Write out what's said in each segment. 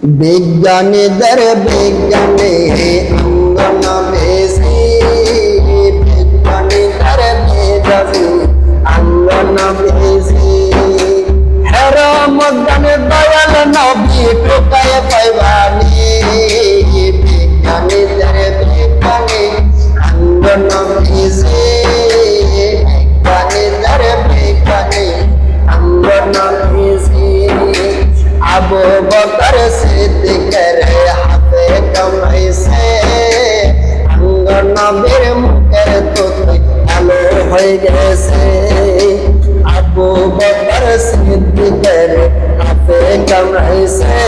বিজ্ঞানীদের বিজ্ঞানে অঙ্গন বেশি, বিজ্ঞানীদের মেধাবী অঙ্গন বেশি। হেরো মজ্ঞান দয়াল নবী টোকায় পাইবানি, বিজ্ঞানীদের বিজ্ঞানে অঙ্গন বেশি, বিজ্ঞানীদের বিজ্ঞানে অঙ্গন বেশি। আবু বকর সিদ্দিকের হাতে কামাইছে, অঙ্গ নবীর মুখের তুতে আলো হয়ে গেছে। আবু বকর সিদ্দিকের হাতে কামাইছে,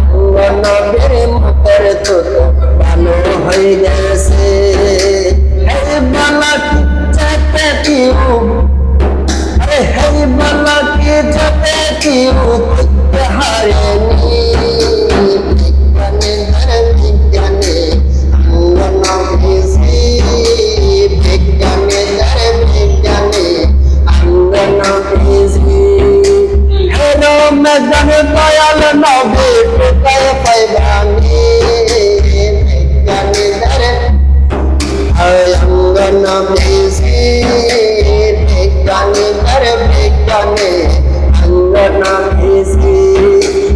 অঙ্গ নবীর মুখের তুতে আলো হয়ে গেছে। এই বালক চেতে কিউ, আরে এই বালক চেতে কিউ হারেনি, বিজ্ঞানীদের বিজ্ঞানে অঙ্গন বেশি, বিজ্ঞানীদের বিজ্ঞানে অঙ্গন বেশি। হেরো মজ্ঞান দয়াল নবী টোকায় পাইবানি, বিজ্ঞানীদের অঙ্গন বেশি, বিজ্ঞানীদের বিজ্ঞানে অঙ্গন বেশি।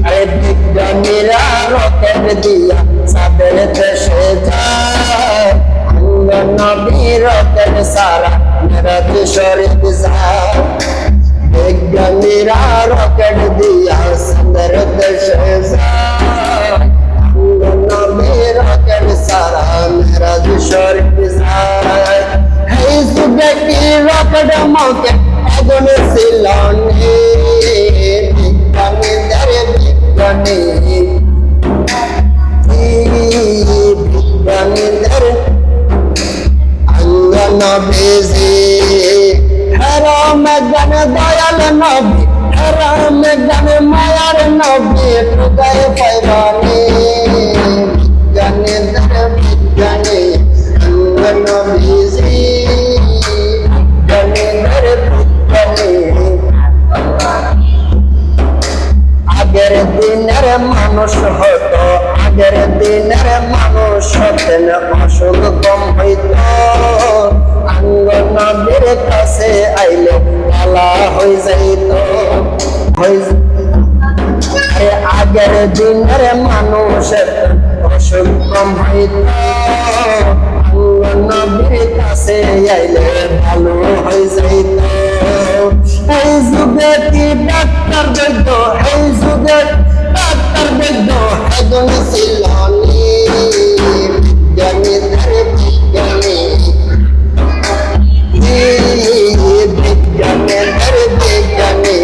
আরে বিজ্ঞানীরা রকেট দিয়া চাঁদের দেশে যায়, অঙ্গন নবী রকেট সারা মেরাজ শরীফ যায়। বিজ্ঞানীরা রকেট দিয়া চাঁদের দেশে যায়, অঙ্গন নবী রকেট সারা মেরাজ শরীফ যায়। এই যুগে কি রকেট মৌকে আগুন ছিল নে, বিজ্ঞানীদের বিজ্ঞানী, বিজ্ঞানীদের অঙ্গন বেশি। হেরো মজ্ঞান দয়াল নবী, হেরো মজ্ঞান মায়ার নবী টোকায় পাইবানি, বিজ্ঞানীদের বিজ্ঞানী অঙ্গন বেশি, বিজ্ঞানীদের বিজ্ঞানী। আগের দিনের মানুষ হতো, আগের দিনের মানুষ হতেন অসুখ কম হইত, অঙ্গ নবীর কাছে আইলে ভালা হয়ে যাইত। আগের দিনের মানুষের অসুখ কম হইত, অঙ্গ নবীর কাছে আইলে ভালো হয়ে যাইত। এই যুগে কি ডাক্তার বৈদ্য, এই যুগে ডাক্তার বৈদ্য একজন ছিল নি, বিজ্ঞানীদের বিজ্ঞানী, বিজ্ঞানীদের বিজ্ঞানী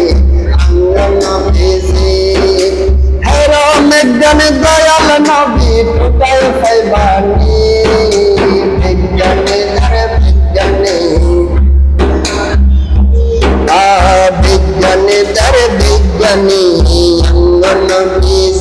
অঙ্গন বেশি। হেরো মজ্ঞান দয়াল নবী টোকায় পাইবানি, বিজ্ঞানীদের বিজ্ঞানী, বিজ্ঞানীদের বিজ্ঞানী অঙ্গন বেশি।